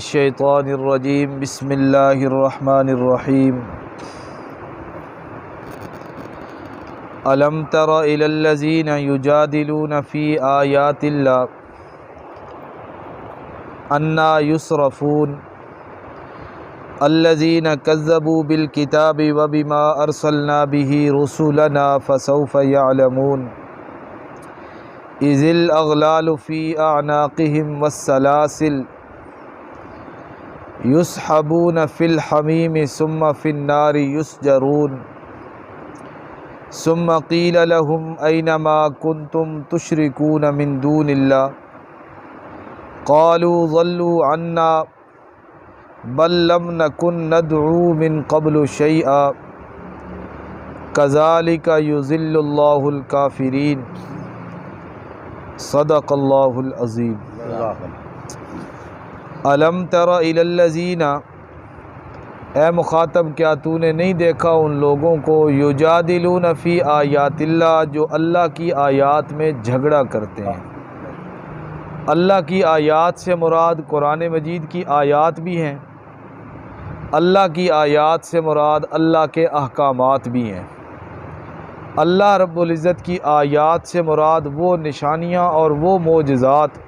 الشیطان الرجیم بسم اللہ الرحمن الرحیم الم تر الی الذین یجادلون فی آیات اللہ انا یصرفون الذین کذبوا بالکتاب وبما ارسلنا به رسلنا فسوف یعلمون اذ الاغلال فی اعناقهم والسلاسل یسحبون فی الحمیم ثم فی النار یسجرون ثم قیل لهم این ما کنتم تشرکون من دون اللہ قالوا ضلوا عنا بل لم نکن ندعو من قبل شیئا کذالک یضل اللہ الکافرین صدق اللہ العظیم۔ الم تر الی الذین، اے مخاطب کیا تو نے نہیں دیکھا ان لوگوں کو یجادلون فی آیات اللہ، جو اللہ کی آیات میں جھگڑا کرتے ہیں۔ اللہ کی آیات سے مراد قرآن مجید کی آیات بھی ہیں، اللہ کی آیات سے مراد اللہ کے احکامات بھی ہیں۔ اللہ رب العزت کی آیات سے مراد وہ نشانیاں اور وہ معجزات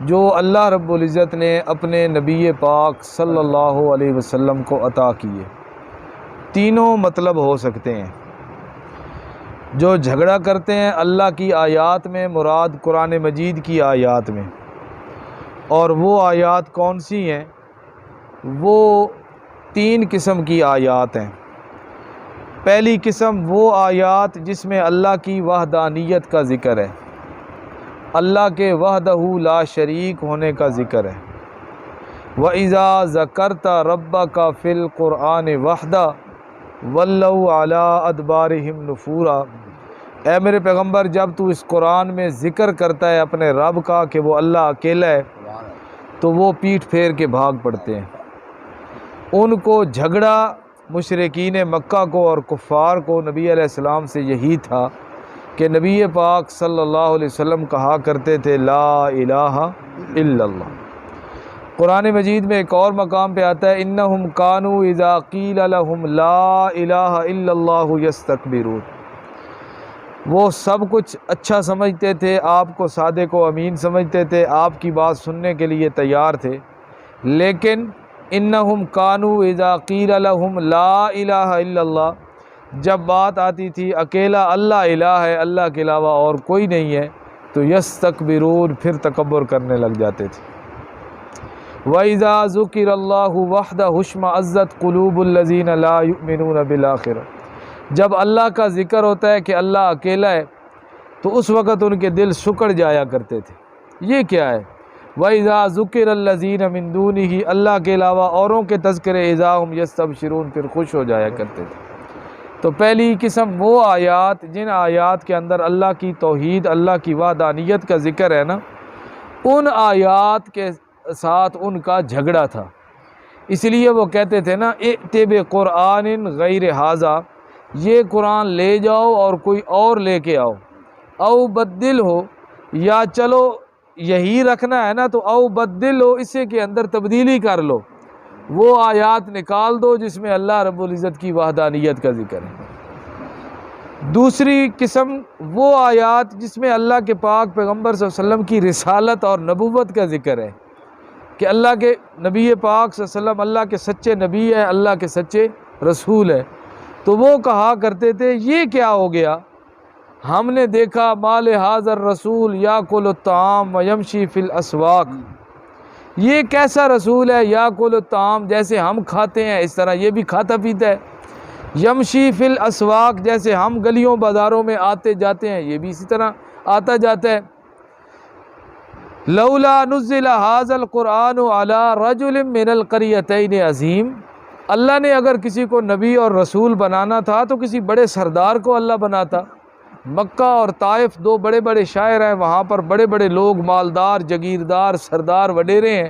جو اللہ رب العزت نے اپنے نبی پاک صلی اللہ علیہ وسلم کو عطا کیے۔ تینوں مطلب ہو سکتے ہیں۔ جو جھگڑا کرتے ہیں اللہ کی آیات میں، مراد قرآن مجید کی آیات میں، اور وہ آیات کون سی ہیں؟ وہ تین قسم کی آیات ہیں۔ پہلی قسم وہ آیات جس میں اللہ کی وحدانیت کا ذکر ہے، اللہ کے وحدہ لا شریک ہونے کا ذکر ہے۔ وَإِذَا ذَكَرْتَ رَبَّكَ فِي الْقُرْآنِ وَحْدَهُ وَلَّوْا عَلَىٰ أَدْبَارِهِمْ نُفُورًا، اے میرے پیغمبر جب تو اس قرآن میں ذکر کرتا ہے اپنے رب کا کہ وہ اللہ اکیلا ہے، تو وہ پیٹھ پھیر کے بھاگ پڑتے ہیں۔ ان کو جھگڑا مشرکین مکہ کو اور کفار کو نبی علیہ السلام سے یہی تھا کہ نبی پاک صلی اللہ علیہ وسلم کہا کرتے تھے لا الہ الا اللہ۔ قرآن مجید میں ایک اور مقام پہ آتا ہے انہم کانوا اذا قیل لہم لا الہ الا اللہ یستکبرون، وہ سب کچھ اچھا سمجھتے تھے، آپ کو صادق و امین سمجھتے تھے، آپ کی بات سننے کے لیے تیار تھے، لیکن انہم کانوا اذا قیل لہم لا الہ الا اللہ، جب بات آتی تھی اکیلا اللہ الہ ہے، اللہ کے علاوہ اور کوئی نہیں ہے، تو یستکبرون، پھر تکبر کرنے لگ جاتے تھے۔ وَإِذَا ذُكِرَ اللَّهُ وَحْدَهُ اشْمَأَزَّتْ قُلُوبُ الَّذِينَ لَا يُؤْمِنُونَ بِالْآخِرَةِ، جب اللہ کا ذکر ہوتا ہے کہ اللہ اکیلا ہے تو اس وقت ان کے دل سکڑ جایا کرتے تھے۔ یہ کیا ہے؟ وَإِذَا ذُكِرَ الَّذِينَ مِن دُونِهِ، اللہ کے علاوہ اوروں کے تذکرے اذا ہم یستبشرون، پھر خوش ہو جایا کرتے تھے۔ تو پہلی قسم وہ آیات جن آیات کے اندر اللہ کی توحید، اللہ کی وحدانیت کا ذکر ہے نا، ان آیات کے ساتھ ان کا جھگڑا تھا۔ اس لیے وہ کہتے تھے نا ائت بقرآن غیر ھذا، یہ قرآن لے جاؤ اور کوئی اور لے کے آؤ، او بدل ہو، یا چلو یہی رکھنا ہے نا تو او بدل ہو، اسے کے اندر تبدیلی کر لو، وہ آیات نکال دو جس میں اللہ رب العزت کی وحدانیت کا ذکر ہے۔ دوسری قسم وہ آیات جس میں اللہ کے پاک پیغمبر صلی اللہ علیہ وسلم کی رسالت اور نبوت کا ذکر ہے کہ اللہ کے نبی پاک صلی اللہ علیہ وسلم اللہ کے سچے نبی ہے، اللہ کے سچے رسول ہے، تو وہ کہا کرتے تھے یہ کیا ہو گیا، ہم نے دیکھا مال حاضر رسول یاکل الطعام ویمشی فی الاسواق، یہ کیسا رسول ہے یاکل الطعام، جیسے ہم کھاتے ہیں اس طرح یہ بھی کھاتا پیتا ہے، یمشی فی الاسواق، جیسے ہم گلیوں بازاروں میں آتے جاتے ہیں یہ بھی اسی طرح آتا جاتا ہے۔ لولا نزل ھذا القرآن علی رجل من القریتین عظیم، اللہ نے اگر کسی کو نبی اور رسول بنانا تھا تو کسی بڑے سردار کو اللہ بناتا۔ مکہ اور طائف دو بڑے بڑے شاعر ہیں، وہاں پر بڑے بڑے لوگ مالدار، جگیردار، سردار، وڈیرے ہیں،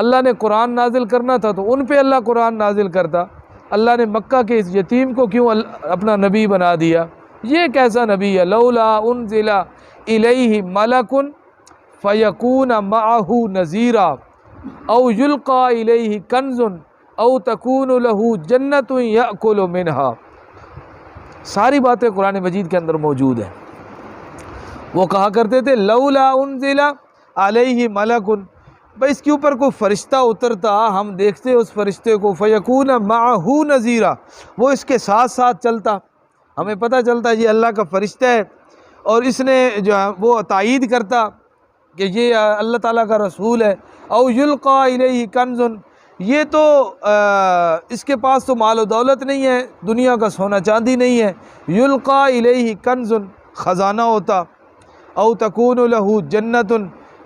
اللہ نے قرآن نازل کرنا تھا تو ان پہ اللہ قرآن نازل کرتا۔ اللہ نے مکہ کے اس یتیم کو کیوں اپنا نبی بنا دیا؟ یہ کیسا نبی ہے؟ لولا انزل الیہ ملک فیکون معہ نذیرا، او یلقا الیہ کنز او تکون لہ جنت یأکل منہا، ساری باتیں قرآن مجید کے اندر موجود ہیں۔ وہ کہا کرتے تھے لولا انزل علیہ ملک، بھائی اس کے اوپر کوئی فرشتہ اترتا، ہم دیکھتے اس فرشتے کو، فیکون معہ نذیرا، وہ اس کے ساتھ ساتھ چلتا، ہمیں پتہ چلتا یہ اللہ کا فرشتہ ہے اور اس نے جو ہے وہ تائید کرتا کہ یہ اللہ تعالیٰ کا رسول ہے۔ او یلقا الیہ کنز، یہ تو اس کے پاس تو مال و دولت نہیں ہے، دنیا کا سونا چاندی نہیں ہے، یلقا الیہ کنز خزانہ ہوتا، او تکون لہ جنت،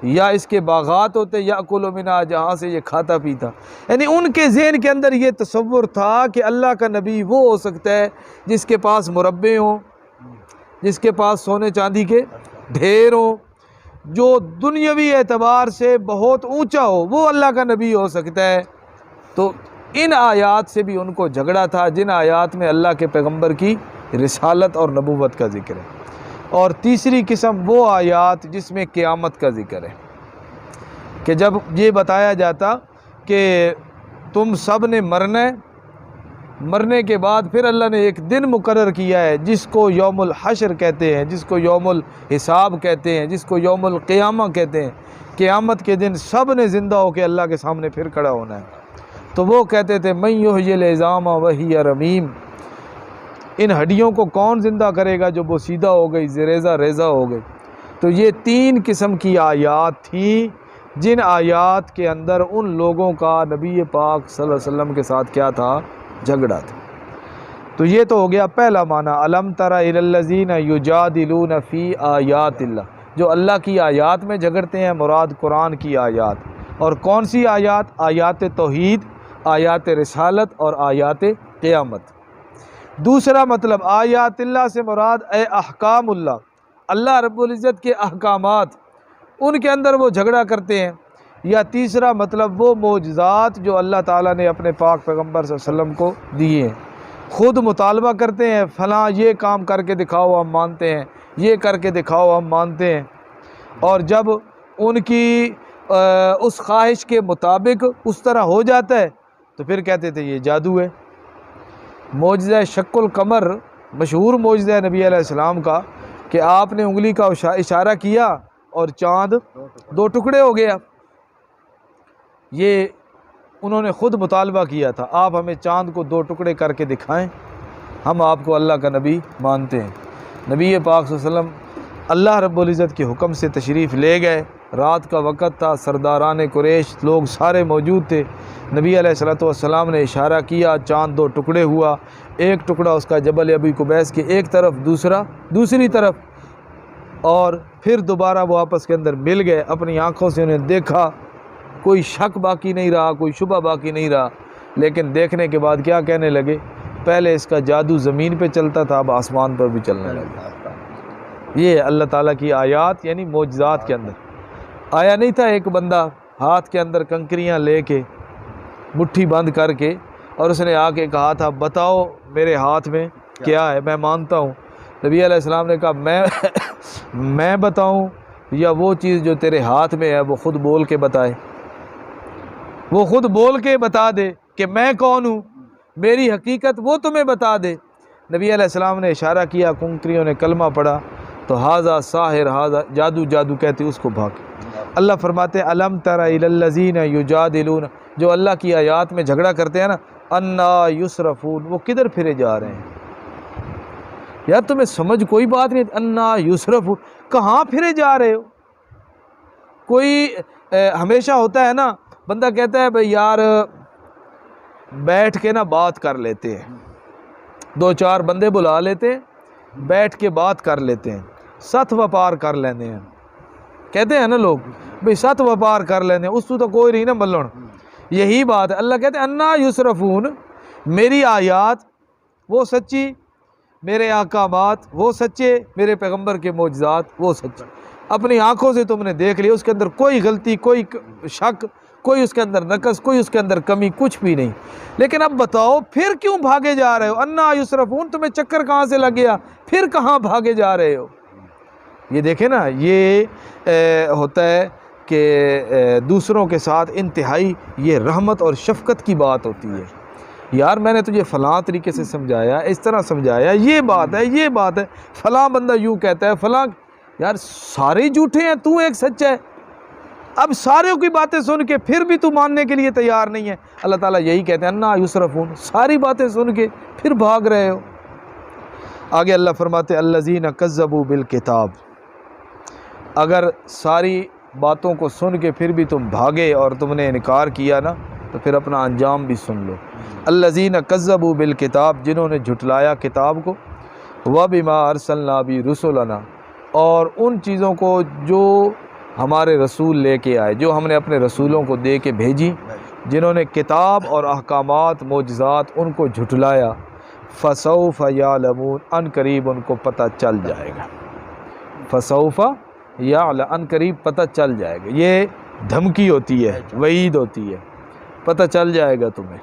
یا اس کے باغات ہوتے، یأکل منہا، جہاں سے یہ کھاتا پیتا۔ یعنی ان کے ذہن کے اندر یہ تصور تھا کہ اللہ کا نبی وہ ہو سکتا ہے جس کے پاس مربع ہوں، جس کے پاس سونے چاندی کے ڈھیر ہوں، جو دنیاوی اعتبار سے بہت اونچا ہو، وہ اللہ کا نبی ہو سکتا ہے۔ تو ان آیات سے بھی ان کو جھگڑا تھا جن آیات میں اللہ کے پیغمبر کی رسالت اور نبوت کا ذکر ہے۔ اور تیسری قسم وہ آیات جس میں قیامت کا ذکر ہے، کہ جب یہ بتایا جاتا کہ تم سب نے مرنا ہے، مرنے کے بعد پھر اللہ نے ایک دن مقرر کیا ہے جس کو یوم الحشر کہتے ہیں، جس کو یوم الحساب کہتے ہیں، جس کو یوم القیامہ کہتے ہیں۔ قیامت کے دن سب نے زندہ ہو کے اللہ کے سامنے پھر کھڑا ہونا ہے۔ تو وہ کہتے تھے من یحیی العظام وہی رمیم، ان ہڈیوں کو کون زندہ کرے گا جو وہ سیدھا ہو گئی، ریزہ ریزہ ہو گئی۔ تو یہ تین قسم کی آیات تھیں جن آیات کے اندر ان لوگوں کا نبی پاک صلی اللہ علیہ وسلم کے ساتھ کیا تھا، جھگڑا تھا۔ تو یہ تو ہو گیا پہلا معنی، الم تر الی الذین یجادلون فی آیات اللہ، جو اللہ کی آیات میں جھگڑتے ہیں، مراد قرآن کی آیات۔ اور کون سی آیات؟ آیات توحید، آیات رسالت اور آیات قیامت۔ دوسرا مطلب آیات اللہ سے مراد اے احکام اللہ، اللہ رب العزت کے احکامات، ان کے اندر وہ جھگڑا کرتے ہیں۔ یا تیسرا مطلب وہ معجزات جو اللہ تعالیٰ نے اپنے پاک پیغمبر صلی اللہ علیہ وسلم کو دیے ہیں، خود مطالبہ کرتے ہیں فلاں یہ کام کر کے دکھاؤ ہم مانتے ہیں، یہ کر کے دکھاؤ ہم مانتے ہیں۔ اور جب ان کی اس خواہش کے مطابق اس طرح ہو جاتا ہے تو پھر کہتے تھے یہ جادو ہے۔ معجزہ شق القمر مشہور معجزہ ہے نبی علیہ السلام کا، کہ آپ نے انگلی کا اشارہ کیا اور چاند دو ٹکڑے ہو گیا۔ یہ انہوں نے خود مطالبہ کیا تھا، آپ ہمیں چاند کو دو ٹکڑے کر کے دکھائیں، ہم آپ کو اللہ کا نبی مانتے ہیں۔ نبی پاک صلی اللہ علیہ وسلم اللہ رب العزت کے حکم سے تشریف لے گئے، رات کا وقت تھا، سرداران قریش لوگ سارے موجود تھے۔ نبی علیہ السلام نے اشارہ کیا، چاند دو ٹکڑے ہوا، ایک ٹکڑا اس کا جبل ابی قبیس کے ایک طرف، دوسرا دوسری طرف، اور پھر دوبارہ وہ آپس کے اندر مل گئے۔ اپنی آنکھوں سے انہیں دیکھا، کوئی شک باقی نہیں رہا، کوئی شبہ باقی نہیں رہا۔ لیکن دیکھنے کے بعد کیا کہنے لگے؟ پہلے اس کا جادو زمین پہ چلتا تھا، اب آسمان پر بھی چلنے لگا۔ یہ اللہ تعالیٰ کی آیات یعنی معجزات کے اندر آیا نہیں تھا ایک بندہ ہاتھ کے اندر کنکریاں لے کے مٹھی بند کر کے، اور اس نے آ کے کہا تھا بتاؤ میرے ہاتھ میں کیا ہے، میں مانتا ہوں۔ نبی علیہ السلام نے کہا میں بتاؤں یا وہ چیز جو تیرے ہاتھ میں ہے وہ خود بول کے بتائے، وہ خود بول کے بتا دے کہ میں کون ہوں، میری حقیقت وہ تمہیں بتا دے۔ نبی علیہ السلام نے اشارہ کیا، کنکریوں نے کلمہ پڑھا تو ہاذا ساحر، ہاذا جادو، جادو کہتے اس کو بھاگ۔ اللہ فرماتے ہیں الم تر الی الذین یجادلون، جو اللہ کی آیات میں جھگڑا کرتے ہیں نا، انا یصرفون، وہ کدھر پھرے جا رہے ہیں؟ یار تمہیں سمجھ کوئی بات نہیں، انا یصرفون، کہاں پھرے جا رہے ہو؟ کوئی ہمیشہ ہوتا ہے نا، بندہ کہتا ہے بھئی یار بیٹھ کے نا بات کر لیتے ہیں، دو چار بندے بلا لیتے ہیں، بیٹھ کے بات کر لیتے ہیں، ست وپار کر لینے ہیں، کہتے ہیں نا لوگ بھئی ست وپار کر لینے، اس تو کوئی نہیں نا ملن۔ یہی بات ہے، اللہ کہتے ہیں انا یصرفون، میری آیات وہ سچی، میرے احکامات وہ سچے، میرے پیغمبر کے معجزات وہ سچے، اپنی آنکھوں سے تم نے دیکھ لیا، اس کے اندر کوئی غلطی، کوئی شک، کوئی اس کے اندر نقص، کوئی اس کے اندر کمی، کچھ بھی نہیں۔ لیکن اب بتاؤ پھر کیوں بھاگے جا رہے ہو؟ انا یصرفون، تمہیں چکر کہاں سے لگ گیا؟ پھر کہاں بھاگے جا رہے ہو؟ یہ دیکھیں نا، یہ ہوتا ہے کہ دوسروں کے ساتھ انتہائی یہ رحمت اور شفقت کی بات ہوتی ہے. یار میں نے تجھے فلاں طریقے سے سمجھایا، اس طرح سمجھایا، یہ بات ہے، فلاں بندہ یوں کہتا ہے، فلاں. یار سارے جھوٹے ہیں، تو ایک سچ ہے. اب ساروں کی باتیں سن کے پھر بھی تو ماننے کے لیے تیار نہیں ہے. اللہ تعالیٰ یہی کہتے ہیں انا یسرفون، ساری باتیں سن کے پھر بھاگ رہے ہو. آگے اللہ فرماتے الذین کذبوا بالکتاب، اگر ساری باتوں کو سن کے پھر بھی تم بھاگے اور تم نے انکار کیا نا، تو پھر اپنا انجام بھی سن لو. الذین کذبوا بالکتاب، جنہوں نے جھٹلایا کتاب کو، وبما ارسلنا بہ رسلنا، اور ان چیزوں کو جو ہمارے رسول لے کے آئے، جو ہم نے اپنے رسولوں کو دے کے بھیجی، جنہوں نے کتاب اور احکامات معجزات ان کو جھٹلایا. فسوف یعلمون، ان قریب ان کو پتہ چل جائے گا. فسوف یعلمون، ان قریب پتہ چل جائے گا. یہ دھمکی ہوتی ہے، وعید ہوتی ہے، پتہ چل جائے گا تمہیں.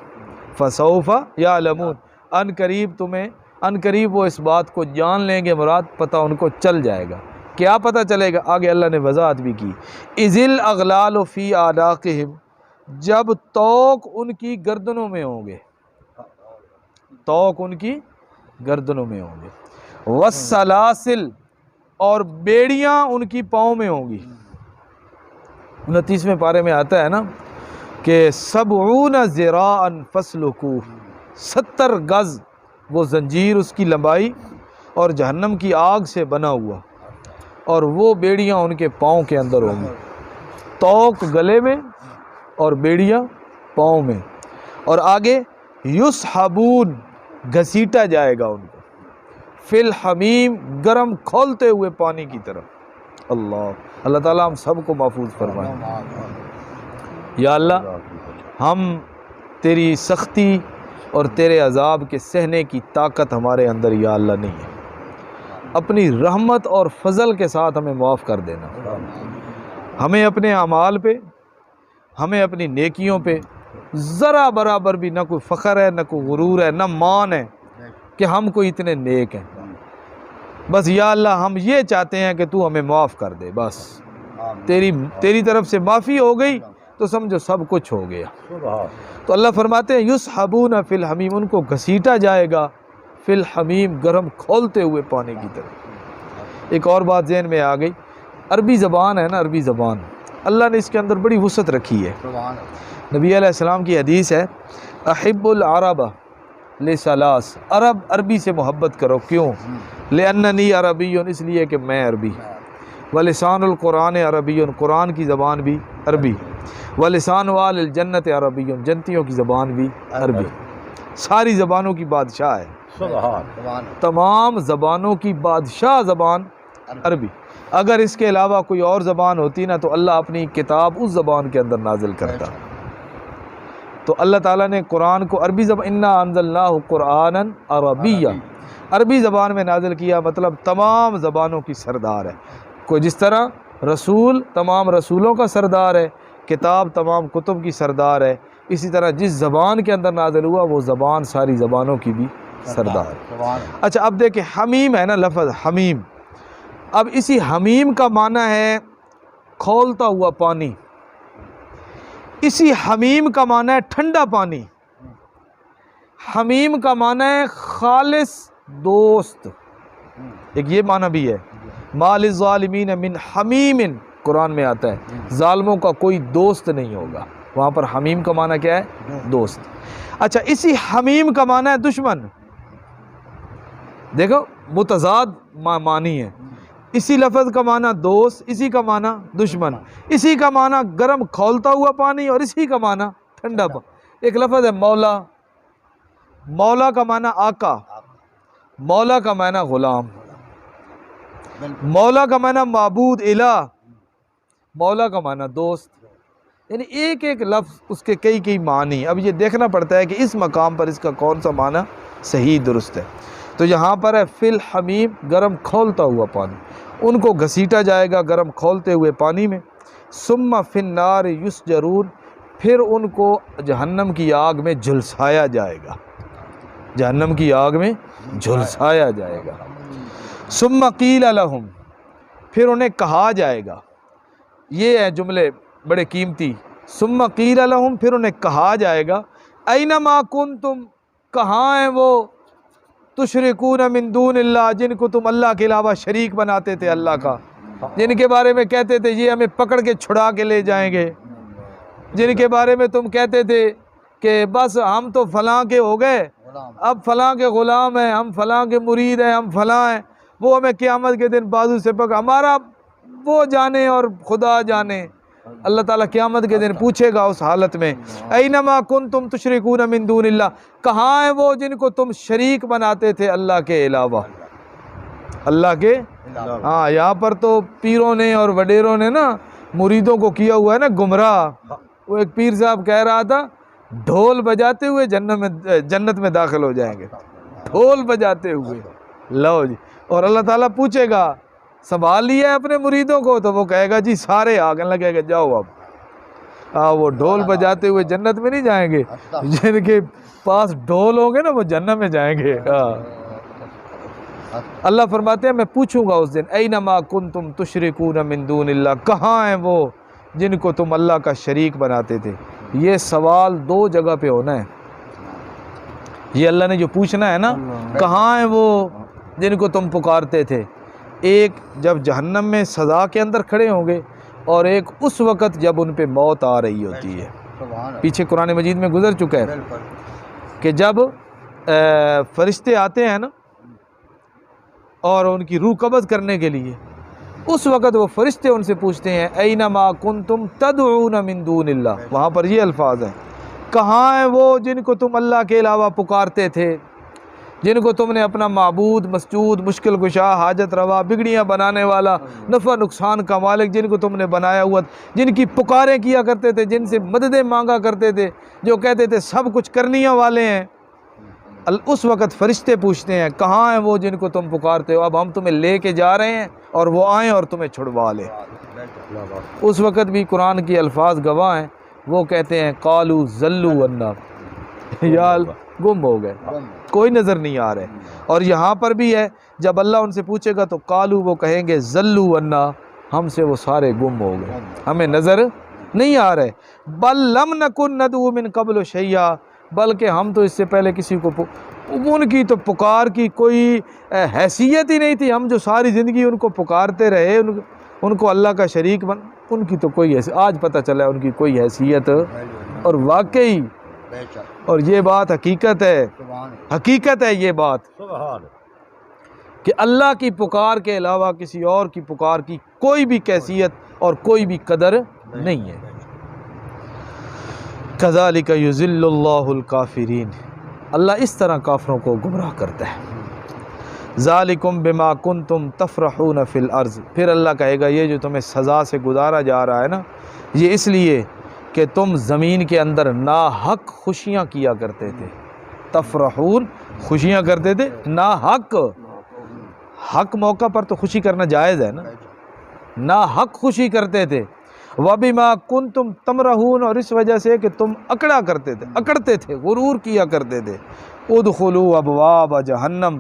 فسوف یعلمون، ان قریب تمہیں، ان قریب وہ اس بات کو جان لیں گے، مراد پتہ ان کو چل جائے گا. کیا پتہ چلے گا؟ آگے اللہ نے وضاحت بھی کی. اذ الاغلال فی اعناقہم، جب طوق ان کی گردنوں میں ہوں گے، طوق ان کی گردنوں میں ہوں گے. والسلاسل، اور بیڑیاں ان کی پاؤں میں ہوں گی. 29ویں پارے میں آتا ہے نا کہ 70 ذراعا فاسلکوہ، 70 گز وہ زنجیر اس کی لمبائی اور جہنم کی آگ سے بنا ہوا، اور وہ بیڑیاں ان کے پاؤں کے اندر ہوں گی. طوق گلے میں اور بیڑیاں پاؤں میں. اور آگے یسحبون، گھسیٹا جائے گا ان کو، فی الحمیم، گرم کھولتے ہوئے پانی کی طرف. اللہ تعالیٰ ہم سب کو محفوظ فرمائے. یا اللہ ہم تیری سختی اور تیرے عذاب کے سہنے کی طاقت ہمارے اندر یا اللہ نہیں ہے. اپنی رحمت اور فضل کے ساتھ ہمیں معاف کر دینا. ہمیں اپنے اعمال پہ، ہمیں اپنی نیکیوں پہ ذرا برابر بھی نہ کوئی فخر ہے، نہ کوئی غرور ہے، نہ مان ہے کہ ہم کوئی اتنے نیک ہیں. بس یا اللہ ہم یہ چاہتے ہیں کہ تو ہمیں معاف کر دے. بس تیری طرف سے معافی ہو گئی تو سمجھو سب کچھ ہو گیا. تو اللہ فرماتے ہیں یسحبون فی الحمیم، ان کو گھسیٹا جائے گا فی الحمیم، گرم کھولتے ہوئے پانی کی طرف. ایک اور بات ذہن میں آ گئی، عربی زبان ہے نا، عربی زبان اللہ نے اس کے اندر بڑی وسعت رکھی ہے. نبی علیہ السلام کی حدیث ہے احب العرب لثلاث، عربی سے محبت کرو. کیوں؟ لأننی عربی، اس لیے کہ میں عربی. ولسان القرآن عربی، قرآن کی زبان بھی عربی. ولسان وال الجنت عربی، جنتیوں کی زبان بھی عربی. ساری زبانوں کی بادشاہ ہے، تمام زبانوں کی بادشاہ زبان عربی. اگر اس کے علاوہ کوئی اور زبان ہوتی نا تو اللہ اپنی کتاب اس زبان کے اندر نازل کرتا. تو اللہ تعالیٰ نے قرآن کو عربی زبان، انا انزلناہ قرآنا عربیا، عربی زبان میں نازل کیا. مطلب تمام زبانوں کی سردار ہے. کوئی جس طرح رسول تمام رسولوں کا سردار ہے، کتاب تمام کتب کی سردار ہے، اسی طرح جس زبان کے اندر نازل ہوا وہ زبان ساری زبانوں کی بھی سردار ہے. اچھا اب دیکھیں حمیم ہے نا لفظ حمیم. اب اسی حمیم کا معنی ہے کھولتا ہوا پانی. اسی حمیم کا معنی ہے ٹھنڈا پانی. حمیم کا معنی ہے خالص دوست. ایک یہ معنی بھی ہے، ما للظالمین من حمیم، قرآن میں آتا ہے ظالموں کا کوئی دوست نہیں ہوگا. وہاں پر حمیم کا معنی کیا ہے؟ دوست. اچھا اسی حمیم کا معنی ہے دشمن. دیکھو متضاد معنی ہے. اسی لفظ کا معنی دوست، اسی کا معنی دشمن، اسی کا معنی گرم کھولتا ہوا پانی، اور اسی کا معنی ٹھنڈا پانی. ایک لفظ ہے مولا. مولا کا معنی آقا، مولا کا معنی غلام، مولا کا معنی معبود الہ، مولا کا معنی دوست. یعنی ایک ایک لفظ اس کے کئی کئی معنی. اب یہ دیکھنا پڑتا ہے کہ اس مقام پر اس کا کون سا معنی صحیح درست ہے. تو یہاں پر ہے فی الحمیم، گرم کھولتا ہوا پانی. ان کو گھسیٹا جائے گا گرم کھولتے ہوئے پانی میں. ثم فی النار یسجرون، پھر ان کو جہنم کی آگ میں جھلسایا جائے گا. جہنم کی آگ میں جھلسایا جائے گا. ثم قیل لہم، پھر انہیں کہا جائے گا یہ ہیں جملے بڑے قیمتی. ثم قیل لہم، پھر انہیں کہا جائے گا، اینما کنتم، کہاں ہیں وہ، تشرکون من دون اللہ، جن کو تم اللہ کے علاوہ شریک بناتے تھے اللہ کا، جن کے بارے میں کہتے تھے یہ ہمیں پکڑ کے چھڑا کے لے جائیں گے، جن کے بارے میں تم کہتے تھے کہ بس ہم تو فلاں کے ہو گئے، اب فلاں کے غلام ہیں، ہم فلاں کے مرید ہیں، ہم فلاں ہیں، وہ ہمیں قیامت کے دن بازو سے پکڑ، ہمارا وہ جانے اور خدا جانے. اللہ تعالیٰ قیامت کے دن پوچھے گا اس حالت میں، اینما کنتم تشرکون من دون اللہ، کہاں ہیں وہ جن کو تم شریک بناتے تھے اللہ کے علاوہ، اللہ کے. ہاں یہاں پر تو پیروں نے اور وڈیروں نے نا مریدوں کو کیا ہوا ہے نا گمراہ. وہ ایک پیر صاحب کہہ رہا تھا ڈھول بجاتے ہوئے جنت میں داخل ہو جائیں گے، ڈھول بجاتے ہوئے. لو جی، اور اللہ تعالیٰ پوچھے گا سنبھال لیا ہے اپنے مریدوں کو، تو وہ کہے گا جی سارے آگے لگے گا جاؤ اب. وہ ڈھول بجاتے ہوئے جنت میں نہیں جائیں گے، جن کے پاس ڈھول ہوں گے نا وہ جنت میں جائیں گے. اللہ فرماتے ہیں میں پوچھوں گا اس دن، اینما کنتم تشرکون من دون اللہ، کہاں ہیں وہ جن کو تم اللہ کا شریک بناتے تھے. یہ سوال دو جگہ پہ ہونا ہے. یہ اللہ نے جو پوچھنا ہے نا، کہاں ہیں وہ جن کو تم پکارتے تھے، ایک جب جہنم میں سزا کے اندر کھڑے ہوں گے، اور ایک اس وقت جب ان پہ موت آ رہی ہوتی ہے. پیچھے قرآن مجید میں گزر چکا ہے کہ جب فرشتے آتے ہیں نا اور ان کی روح قبض کرنے کے لیے، اس وقت وہ فرشتے ان سے پوچھتے ہیں اینما کنتم تدعون من دون اللہ. وہاں پر یہ الفاظ ہیں، کہاں ہیں وہ جن کو تم اللہ کے علاوہ پکارتے تھے، جن کو تم نے اپنا معبود، مسجود، مشکل کشا، حاجت روا، بگڑیاں بنانے والا، نفع نقصان کا مالک، جن کو تم نے بنایا ہوا، جن کی پکاریں کیا کرتے تھے، جن سے مددیں مانگا کرتے تھے، جو کہتے تھے سب کچھ کرنیاں والے ہیں. اس وقت فرشتے پوچھتے ہیں کہاں ہیں وہ جن کو تم پکارتے ہو، اب ہم تمہیں لے کے جا رہے ہیں اور وہ آئیں اور تمہیں چھڑوا لیں. اس وقت بھی قرآن کی الفاظ گواہ ہیں، وہ کہتے ہیں قالوا ضلوا عنا، یا گم ہو گئے، کوئی نظر نہیں آ رہے. اور یہاں پر بھی ہے جب اللہ ان سے پوچھے گا تو قالوا، وہ کہیں گے ضلوا عنا، ہم سے وہ سارے گم ہو گئے، ہمیں نظر نہیں آ رہے. بل لم نکن ندعو من قبل شیئا، بلکہ ہم تو اس سے پہلے کسی کو ان کی تو پکار کی کوئی حیثیت ہی نہیں تھی، ہم جو ساری زندگی ان کو پکارتے رہے، ان کو اللہ کا شریک ان کی تو کوئی حیثیت، آج پتہ چلا ان کی کوئی حیثیت. اور واقعی، اور یہ بات حقیقت ہے یہ بات کہ اللہ کی پکار کے علاوہ کسی اور کی پکار کی کوئی بھی کیفیت اور کوئی بھی قدر نہیں ہے. کذالک یضل اللہ الکافرین، اللہ اس طرح کافروں کو گمراہ کرتا ہے. ذالکم بما کنتم تفرحون فی الارض، پھر اللہ کہے گا یہ جو تمہیں سزا سے گزارا جا رہا ہے نا، یہ اس لیے کہ تم زمین کے اندر ناحق خوشیاں کیا کرتے تھے. تفرحون، خوشیاں کرتے تھے ناحق. حق موقع پر تو خوشی کرنا جائز ہے نا، ناحق خوشی کرتے تھے. وَبِمَا كُنْتُمْ تَمْرَحُونَ، اور اس وجہ سے کہ تم اکڑتے تھے، غرور کیا کرتے تھے. ادخلوا ابواب جہنم،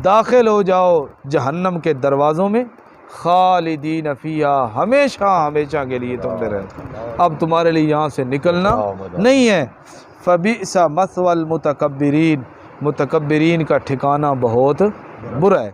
داخل ہو جاؤ جہنم کے دروازوں میں، خالدین فیہا، ہمیشہ کے لیے تم رہتے، اب تمہارے لیے یہاں سے نکلنا نہیں ہے. فبئس مثوى المتکبرین، متکبرین کا ٹھکانہ بہت برا ہے.